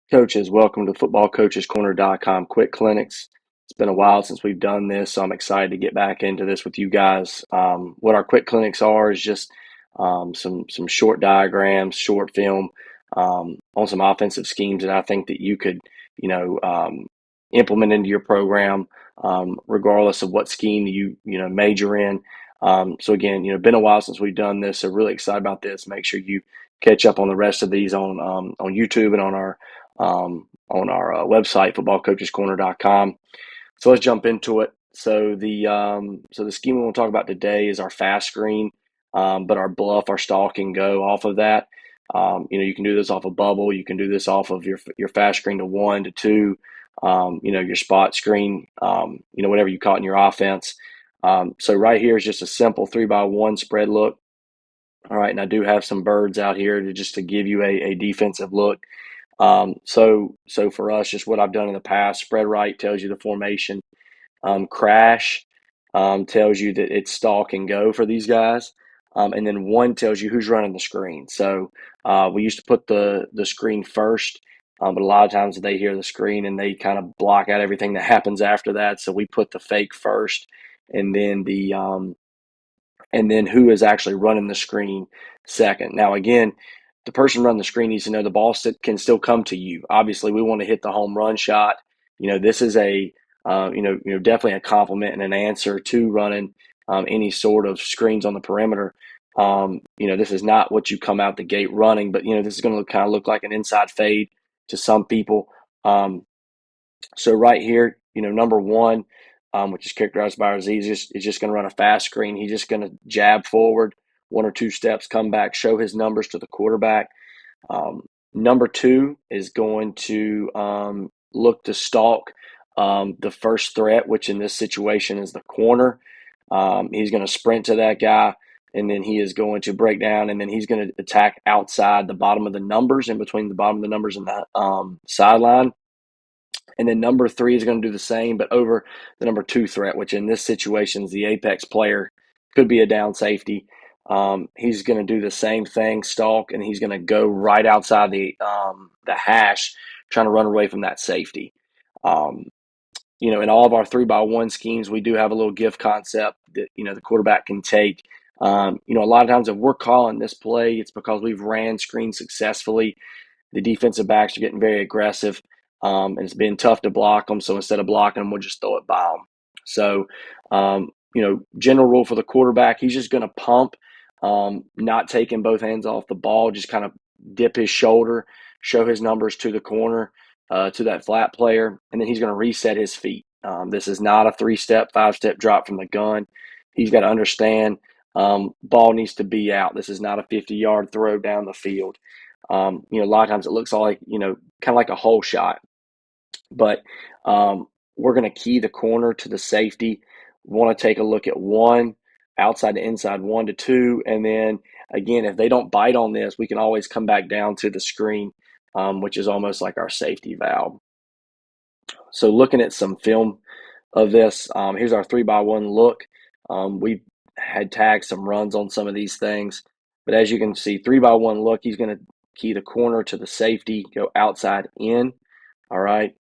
Coaches, welcome to footballcoachescorner.com quick clinics. It's been a while since we've done this, so I'm excited to get back into this with you guys. What our quick clinics are is just some short diagrams, short film on some offensive schemes that I think that you could, you know, um, implement into your program, regardless of what scheme you major in. So again, been a while since we've done this, so really excited about this. Make sure you catch up on the rest of these on YouTube and on our website, footballcoachescorner.com. So let's jump into it. So the scheme we want to talk about today is our fast screen, but our bluff, our stalk and go off of that. You can do this off a bubble. You can do this off of your fast screen to 1 to 2. Your spot screen. Whatever you caught in your offense. So right here is just a simple 3-by-1 spread look. All right, and I do have some birds out here to give you a defensive look. So for us, just what I've done in the past, spread right tells you the formation. Crash tells you that it's stalk and go for these guys. And then 1 tells you who's running the screen. So we used to put the screen first, but a lot of times they hear the screen and they kind of block out everything that happens after that. So we put the fake first, and then who is actually running the screen second. Now, again, the person running the screen needs to know the ball can still come to you. Obviously, we want to hit the home run shot. This is definitely a compliment and an answer to running any sort of screens on the perimeter. This is not what you come out the gate running, but this is going to kind of look like an inside fade to some people. So right here, number 1, which is characterized by our Z, is just going to run a fast screen. He's just going to jab forward 1 or 2 steps, come back, show his numbers to the quarterback. Number 2 is going to look to stalk the first threat, which in this situation is the corner. He's going to sprint to that guy, and then he is going to break down, and then he's going to attack outside the bottom of the numbers, in between the bottom of the numbers and the sideline. And then number 3 is going to do the same, but over the number 2 threat, which in this situation is the apex player, could be a down safety. He's going to do the same thing, stalk, and he's going to go right outside the hash, trying to run away from that safety. In all of our 3-by-1 schemes, we do have a little gift concept that the quarterback can take. A lot of times if we're calling this play, it's because we've ran screens successfully. The defensive backs are getting very aggressive, and it's been tough to block them. So instead of blocking them, we'll just throw it by them. So, general rule for the quarterback, he's just going to pump, not taking both hands off the ball, just kind of dip his shoulder, show his numbers to the corner, to that flat player, and then he's going to reset his feet. This is not a 3-step, 5-step drop from the gun. He's got to understand ball needs to be out. This is not a 50-yard throw down the field. A lot of times it looks like, kind of like a hole shot, but we're going to key the corner to the safety. We want to take a look at 1, outside to inside, 1 to 2. And then again, if they don't bite on this, we can always come back down to the screen, which is almost like our safety valve. So looking at some film of this, here's our 3-by-1 look. We had tagged some runs on some of these things, but as you can see, 3-by-1 look, he's going to key the corner to the safety, go outside in. All right.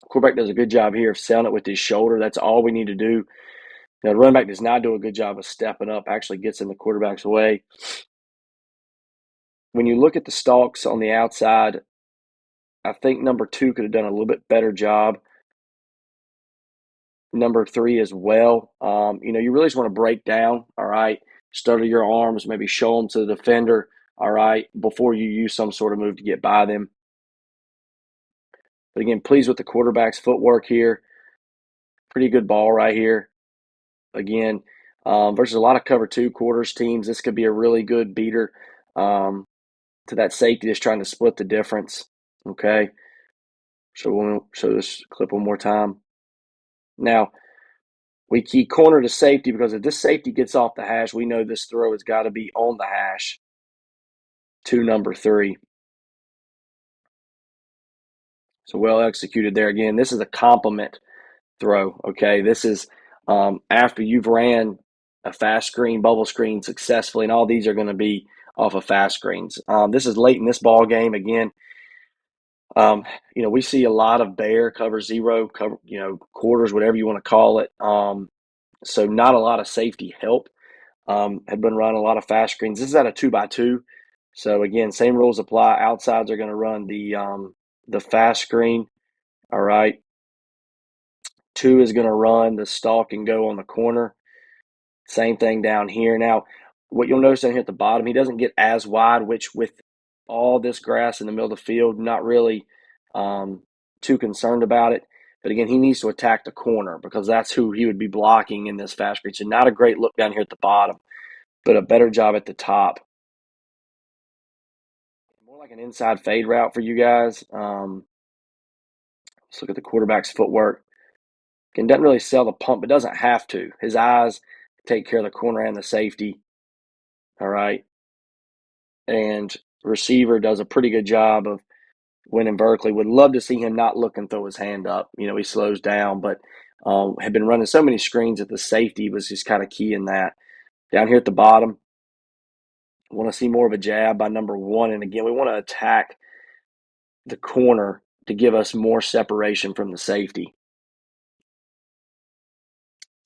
Quarterback does a good job here of selling it with his shoulder. That's all we need to do. Now, the running back does not do a good job of stepping up, actually gets in the quarterback's way. When you look at the stalks on the outside, I think number 2 could have done a little bit better job. Number 3 as well. You really just want to break down, all right, stutter your arms, maybe show them to the defender, all right, before you use some sort of move to get by them. But again, pleased with the quarterback's footwork here. Pretty good ball right here. Again, versus a lot of cover 2 quarters teams, this could be a really good beater to that safety that's trying to split the difference. Okay. So we'll show this clip one more time. Now, we key corner to safety because if this safety gets off the hash, we know this throw has got to be on the hash to number 3. So well executed there. Again, this is a compliment throw. Okay, this is after you've ran a fast screen, bubble screen successfully, and all these are going to be off of fast screens. This is late in this ball game. Again, Um, we see a lot of bear, cover zero, cover, quarters, whatever you want to call it. So not a lot of safety help. Have been running a lot of fast screens. This is at a 2x2. So again, same rules apply. Outsides are going to run the fast screen. All right. 2 is going to run the stalk and go on the corner. Same thing down here. Now, what you'll notice down here at the bottom, he doesn't get as wide, which with all this grass in the middle of the field, not really too concerned about it. But again, he needs to attack the corner because that's who he would be blocking in this fast screen. So not a great look down here at the bottom, but a better job at the top. More like an inside fade route for you guys. Let's look at the quarterback's footwork. Again, doesn't really sell the pump, but doesn't have to. His eyes take care of the corner and the safety. All right. And receiver does a pretty good job of winning vertically. Would love to see him not look and throw his hand up. He slows down, but had been running so many screens that the safety was just kind of key in that. Down here at the bottom, want to see more of a jab by number 1. And again, we want to attack the corner to give us more separation from the safety.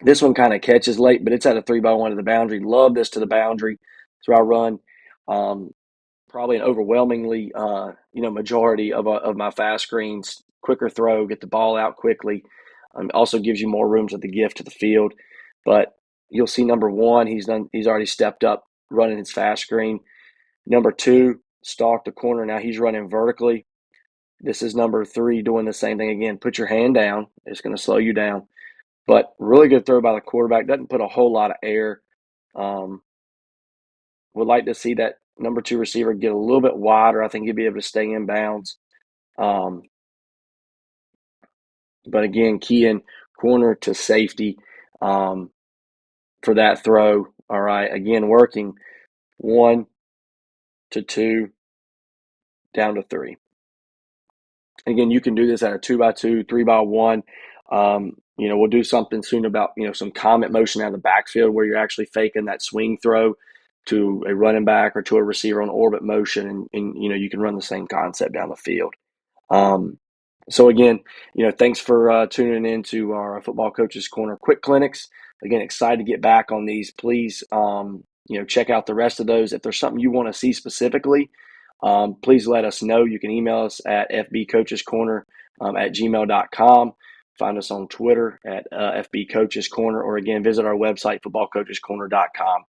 This one kind of catches late, but it's at a 3x1 to the boundary. Love this to the boundary. So I run probably an overwhelmingly majority of my fast screens. Quicker throw, get the ball out quickly. Also gives you more rooms at the gift to the field. But you'll see number 1, he's already stepped up running his fast screen. Number 2, stalk the corner. Now he's running vertically. This is number 3 doing the same thing again. Put your hand down. It's going to slow you down. But really good throw by the quarterback. Doesn't put a whole lot of air. Would like to see that number 2 receiver get a little bit wider. I think he'd be able to stay in bounds. But again, key in corner to safety for that throw. All right. Again, working 1 to 2 down to 3. Again, you can do this at a 2x2, 3x1. We'll do something soon about, some comet motion out of the backfield where you're actually faking that swing throw to a running back or to a receiver on orbit motion. And you can run the same concept down the field. So again, thanks for tuning in to our Football Coaches Corner quick clinics. Again, excited to get back on these. Please, check out the rest of those. If there's something you want to see specifically, please let us know. You can email us at fbcoachescorner at gmail.com. Find us on Twitter at FB Coaches Corner, or again, visit our website, footballcoachescorner.com.